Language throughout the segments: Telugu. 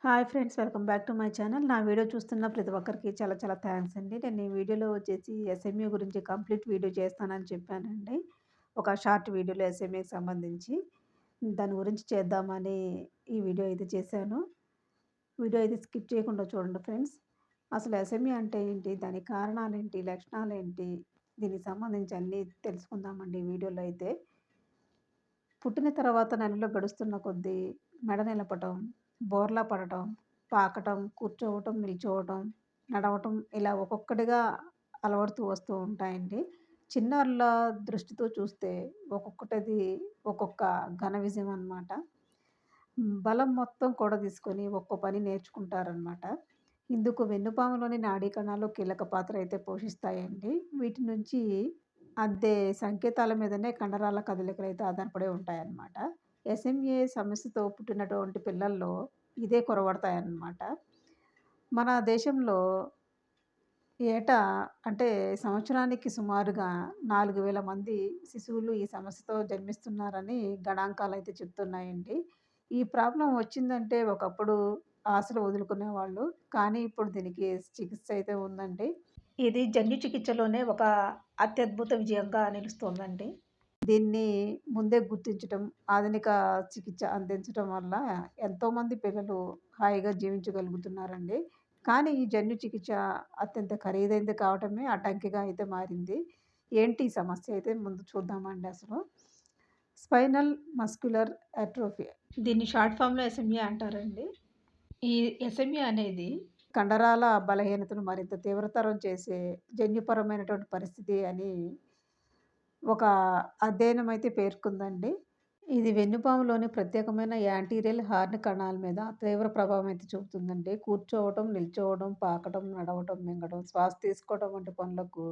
Hi friends, welcome back to my channel. నా వీడియో చూస్తున్న ప్రతి ఒక్కరికి చాలా చాలా థ్యాంక్స్ అండి. నేను ఈ వీడియోలో వచ్చేసి ఎస్ఎంఏ గురించి కంప్లీట్ వీడియో చేస్తానని చెప్పానండి. ఒక షార్ట్ వీడియోలో ఎస్ఎంఏకి సంబంధించి దాని గురించి చేద్దామని ఈ వీడియో అయితే చేశాను. వీడియో అయితే స్కిప్ చేయకుండా చూడండి ఫ్రెండ్స్. అసలు ఎస్ఎంఏ అంటే ఏంటి? దాని కారణాలేంటి? లక్షణాలేంటి? దీనికి సంబంధించి అన్నీ తెలుసుకుందామండి ఈ వీడియోలో అయితే. పుట్టిన తర్వాత నెలలు గడుస్తున్న కొద్దీ మెడ నిలపటం, బోర్లా పడటం, పాకటం, కూర్చోవటం, నిల్చోవటం, నడవటం ఇలా ఒక్కొక్కటిగా అలవడుతూ వస్తూ ఉంటాయండి. చిన్నారుల దృష్టితో చూస్తే ఒక్కొక్కటది ఒక్కొక్క ఘన విజయం అనమాట. బలం మొత్తం కూడదీసుకొని ఒక్కో పని నేర్చుకుంటారనమాట. ఇందుకు వెన్నుపాములోని నాడీ కణాలు కీలక పాత్ర అయితే పోషిస్తాయండి. వీటి నుంచి అందే సంకేతాల మీదనే కండరాల కదలికలైతే ఆధారపడి ఉంటాయన్నమాట. ఎస్ఎంఏ సమస్యతో పుట్టినటువంటి పిల్లల్లో ఇదే కొరవడతాయన్నమాట. మన దేశంలో ఏటా అంటే సంవత్సరానికి సుమారుగా 4,000 మంది శిశువులు ఈ సమస్యతో జన్మిస్తున్నారని గణాంకాలైతే చెప్తున్నాయండి. ఈ ప్రాబ్లమ్ వచ్చిందంటే ఒకప్పుడు ఆశలు వదులుకునేవాళ్ళు. కానీ ఇప్పుడు దీనికి చికిత్స అయితే ఉందండి. ఇది జన్యు చికిత్సలోనే ఒక అత్యద్భుత విజయంగా నిలుస్తోందండి. దీన్ని ముందే గుర్తించటం, ఆధునిక చికిత్స అందించటం వల్ల ఎంతోమంది పిల్లలు హాయిగా జీవించగలుగుతున్నారండి. కానీ ఈ జన్యు చికిత్స అత్యంత ఖరీదైనది కావటమే అడ్డంకిగా అయితే మారింది. ఏంటి ఈ సమస్య అయితే ముందు చూద్దామండి అసలు. స్పైనల్ మస్క్యులర్ అట్రోఫీ, దీన్ని షార్ట్ ఫామ్‌లో ఎస్ఎంఏ అంటారండి. ఈ ఎస్ఎంఏ అనేది కండరాల బలహీనతను మరింత తీవ్రతరం చేసే జన్యుపరమైనటువంటి పరిస్థితి అని ఒక అధ్యయనం అయితే పేర్కొందండి. ఇది వెన్నుపాములోని ప్రత్యేకమైన యాంటీరియల్ హార్న్ కణాల మీద తీవ్ర ప్రభావం అయితే చూపుతుందండి. కూర్చోవటం, నిల్చోవడం, పాకటం, నడవటం, మింగడం, శ్వాస తీసుకోవడం వంటి పనులకు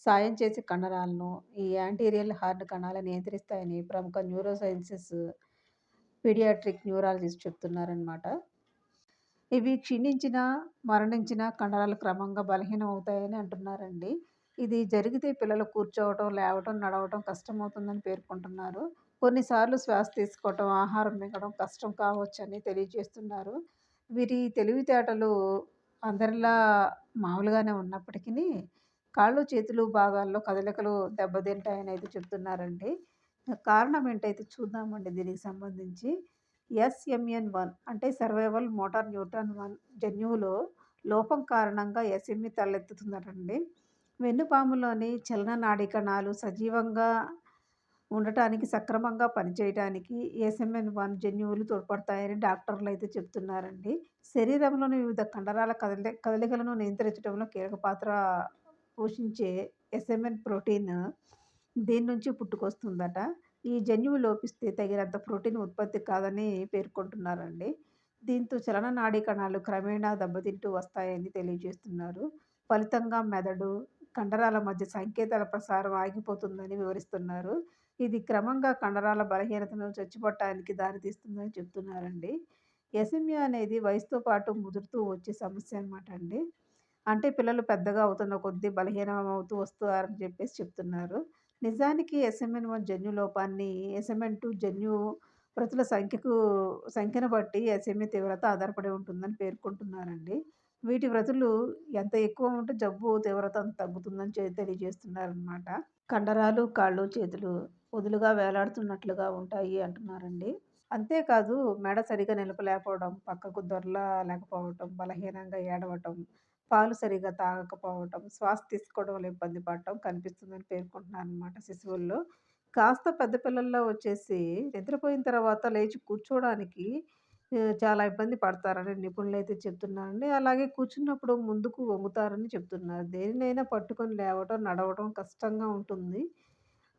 సాయం చేసే కండరాలను ఈ యాంటీరియల్ హార్న్ కణాలు నియంత్రిస్తాయని ప్రముఖ న్యూరో సైన్సెస్ పీడియాట్రిక్ న్యూరాలజిస్ట్ చెప్తున్నారనమాట. ఇవి క్షీణించిన, మరణించిన కండరాలు క్రమంగా బలహీనం అవుతాయని అంటున్నారండి. ఇది జరిగితే పిల్లలు కూర్చోవటం, లేవటం, నడవటం కష్టమవుతుందని పేర్కొంటున్నారు. కొన్నిసార్లు శ్వాస తీసుకోవటం, ఆహారం మింగడం కష్టం కావచ్చని తెలియజేస్తున్నారు. వీరి తెలివితేటలు అందరిలా మామూలుగానే ఉన్నప్పటికిని కాళ్ళు, చేతులు భాగాల్లో కదలికలు దెబ్బతింటాయని అయితే చెప్తున్నారండి. కారణం ఏంటైతే చూద్దామండి దీనికి సంబంధించి. ఎస్ఎంఎన్1 అంటే సర్వైవల్ మోటార్ న్యూట్రాన్ 1 జన్యువులో లోపం కారణంగా ఎస్ఎంఈ తలెత్తుతుందటండి. వెన్నుపాములోని చలన నాడీ కణాలు సజీవంగా ఉండటానికి, సక్రమంగా పనిచేయటానికి ఎస్ఎంఎన్1 జన్యువులు తోడ్పడతాయని డాక్టర్లయితే చెప్తున్నారండి. శరీరంలోని వివిధ కండరాల కదలికలను నియంత్రించడంలో కీలక పాత్ర పోషించే ఎస్ఎంఎన్ ప్రోటీన్ దీని నుంచి పుట్టుకొస్తుందట. ఈ జన్యువు లోపిస్తే తగినంత ప్రోటీన్ ఉత్పత్తి కాదని పేర్కొంటున్నారండి. దీంతో చలన నాడీ కణాలు క్రమేణా దెబ్బతింటూ వస్తాయని తెలియజేస్తున్నారు. ఫలితంగా మెదడు, కండరాల మధ్య సంకేతాల ప్రసారం ఆగిపోతుందని వివరిస్తున్నారు. ఇది క్రమంగా కండరాల బలహీనతను చచ్చిపోవటానికి దారితీస్తుందని చెప్తున్నారండి. ఎసిమియా అనేది వయసుతో పాటు ముదురుతూ వచ్చే సమస్య అనమాట అండి. అంటే పిల్లలు పెద్దగా అవుతున్న కొద్దీ బలహీనమవుతూ వస్తారని చెప్పేసి చెప్తున్నారు. నిజానికి ఎస్ఎంఎన్1 జన్యు లోపాన్ని ఎస్ఎంఎన్2 జన్యు ప్రతుల సంఖ్యను బట్టి ఎస్ఎంఏ తీవ్రత ఆధారపడి ఉంటుందని పేర్కొంటున్నారండి. వీటి వ్రతులు ఎంత ఎక్కువ ఉంటే జబ్బు తీవ్రత అంత తగ్గుతుందని తెలియజేస్తున్నారనమాట. కండరాలు, కాళ్ళు, చేతులు వదులుగా వేలాడుతున్నట్లుగా ఉంటాయి అంటున్నారండి. అంతేకాదు మెడ సరిగ్గా నిలపలేకపోవడం, పక్కకు దొర్ల లేకపోవటం, బలహీనంగా ఏడవటం, పాలు సరిగ్గా తాగకపోవటం, శ్వాస తీసుకోవడంలో ఇబ్బంది పడటం కనిపిస్తుందని పేర్కొంటున్నారనమాట శిశువుల్లో. కాస్త పెద్ద పిల్లల్లో వచ్చేసి నిద్రపోయిన తర్వాత లేచి కూర్చోవడానికి చాలా ఇబ్బంది పడతారని నిపుణులైతే చెప్తున్నారండి. అలాగే కూర్చున్నప్పుడు ముందుకు వంగుతారని చెప్తున్నారు. దేనినైనా పట్టుకొని లేవటం, నడవటం కష్టంగా ఉంటుంది.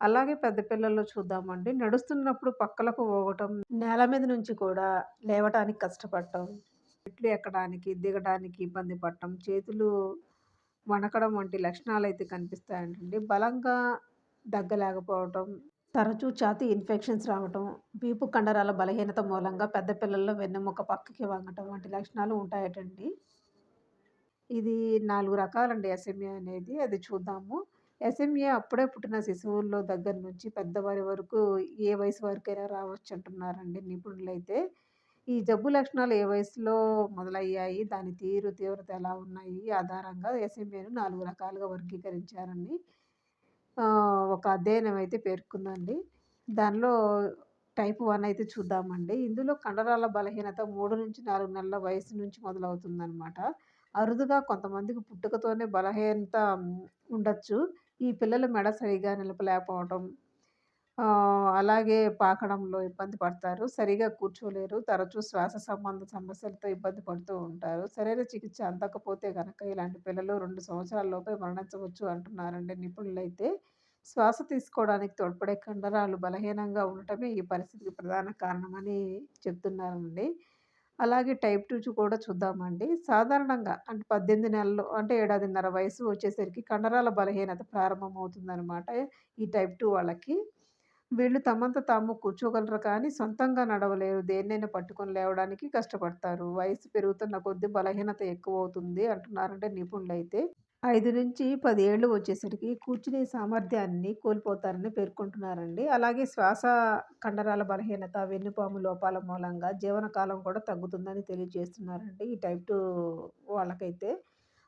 అలాగే పెద్ద పిల్లల్లో చూద్దామండి. నడుస్తున్నప్పుడు పక్కలకు ఊగటం, నేల మీద నుంచి కూడా లేవటానికి కష్టపడటం, మెట్లు ఎక్కడానికి, దిగడానికి ఇబ్బంది పడటం, చేతులు వణకడం వంటి లక్షణాలైతే కనిపిస్తాయంటండి. బలంగా దగ్గలేకపోవటం, తరచూ ఛాతీ ఇన్ఫెక్షన్స్ రావటం, వీపు కండరాల బలహీనత మూలంగా పెద్ద పిల్లల్లో వెన్నెముక పక్కకి వంగటం వంటి లక్షణాలు ఉంటాయటండి. ఇది 4 రకాలండి ఎస్ఎంఏ అనేది. అది చూద్దాము. ఎస్ఎంఏ అప్పుడే పుట్టిన శిశువుల్లో దగ్గర నుంచి పెద్దవారి వరకు ఏ వయసు వరకైనా రావచ్చంటున్నారండి నిపుణులైతే. ఈ జబ్బు లక్షణాలు ఏ వయసులో మొదలయ్యాయి, దాని తీవ్రత ఎలా ఉన్నాయి ఆధారంగా ఎస్ఎంఏను 4 రకాలుగా వర్గీకరించారండి. ఒక అధ్యయనం అయితే పేర్కొందండి. దానిలో టైప్ 1 అయితే చూద్దామండి. ఇందులో కండరాల బలహీనత 3-4 నెలల వయసు నుంచి మొదలవుతుందనమాట. అరుదుగా కొంతమందికి పుట్టుకతోనే బలహీనత ఉండొచ్చు. ఈ పిల్లలు మెడ సరిగ్గా నిలపలేకపోవటం, అలాగే పాకడంలో ఇబ్బంది పడతారు. సరిగ్గా కూర్చోలేరు. తరచూ శ్వాస సంబంధ సమస్యలతో ఇబ్బంది పడుతూ ఉంటారు. సరైన చికిత్స అందకపోతే గనక ఇలాంటి పిల్లలు 2 సంవత్సరాల లోపే మరణించవచ్చు అంటున్నారండి నిపుణులైతే. శ్వాస తీసుకోవడానికి తోడ్పడే కండరాలు బలహీనంగా ఉండటమే ఈ పరిస్థితికి ప్రధాన కారణమని చెప్తున్నారండి. అలాగే టైప్ 2 కూడా చూద్దామండి. సాధారణంగా అంటే 18 నెలలు అంటే ఏడాదిన్నర వయసు వచ్చేసరికి కండరాల బలహీనత ప్రారంభమవుతుందనమాట. ఈ టైప్ 2 వాళ్ళకి. వీళ్ళు తమంత తాము కూర్చోగలరు కానీ సొంతంగా నడవలేరు. దేన్నైనా పట్టుకొని లేవడానికి కష్టపడతారు. వయసు పెరుగుతున్న కొద్దీ బలహీనత ఎక్కువవుతుంది అంటున్నారంటే నిపుణులైతే. 5-10 ఏళ్ళు వచ్చేసరికి కూర్చునే సామర్థ్యాన్ని కోల్పోతారని పేర్కొంటున్నారండి. అలాగే శ్వాస కండరాల బలహీనత, వెన్నుపాము లోపాల మూలంగా జీవనకాలం కూడా తగ్గుతుందని తెలియజేస్తున్నారండి ఈ టైప్ 2 వాళ్ళకైతే.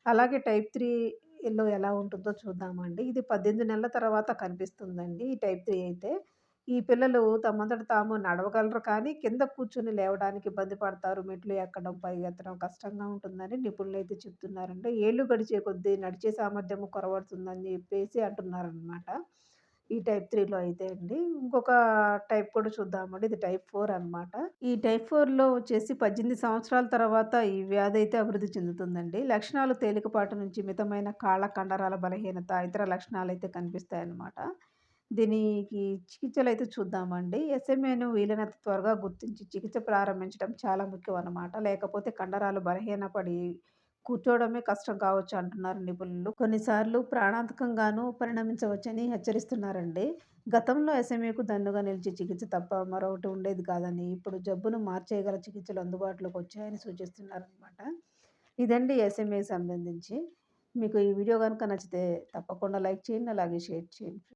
అలాగే టైప్ 3లో ఎలా ఉంటుందో చూద్దామండి. ఇది 18 నెలల తర్వాత కనిపిస్తుందండి ఈ టైప్ 3 అయితే. ఈ పిల్లలు తమంతట తాము నడవగలరు కానీ కింద కూర్చొని లేవడానికి ఇబ్బంది పడతారు. మెట్లు ఎక్కడం, పరిగెత్తడం కష్టంగా ఉంటుందని నిపుణులైతే చెప్తున్నారండి. ఏళ్ళు గడిచే కొద్దీ నడిచే సామర్థ్యం కొరవడుతుందని చెప్పేసి అంటున్నారనమాట. ఈ టైప్ 3లో అయితే అండి. ఇంకొక టైప్ కూడా చూద్దామండి. ఇది టైప్ 4 అనమాట. ఈ టైప్ 4లో వచ్చేసి 18 సంవత్సరాల తర్వాత ఈ వ్యాధి అయితే అభివృద్ధి చెందుతుందండి. లక్షణాలు తేలికపాటి నుంచి మితమైన కాళ్ళ కండరాల బలహీనత, ఇతర లక్షణాలైతే కనిపిస్తాయన్నమాట. దీనికి చికిత్సలైతే చూద్దామండి. ఎస్ఎంఏను వీలైనంత త్వరగా గుర్తించి చికిత్స ప్రారంభించడం చాలా ముఖ్యం అన్నమాట. లేకపోతే కండరాలు బలహీనపడి కూర్చోవడమే కష్టం కావచ్చు అంటున్నారు నిపుణులు. కొన్నిసార్లు ప్రాణాంతకంగానూ పరిణమించవచ్చని హెచ్చరిస్తున్నారండి. గతంలో ఎస్ఎంఏకు దన్నుగా నిలిచే చికిత్స తప్ప మరొకటి ఉండేది కాదని, ఇప్పుడు జబ్బును మార్చేయగల చికిత్సలు అందుబాటులోకి వచ్చాయని సూచిస్తున్నారనమాట. ఇదండి ఎస్ఎంఏకి సంబంధించి. మీకు ఈ వీడియో గనుక నచ్చితే తప్పకుండా లైక్ చేయండి. అలాగే షేర్ చేయండి.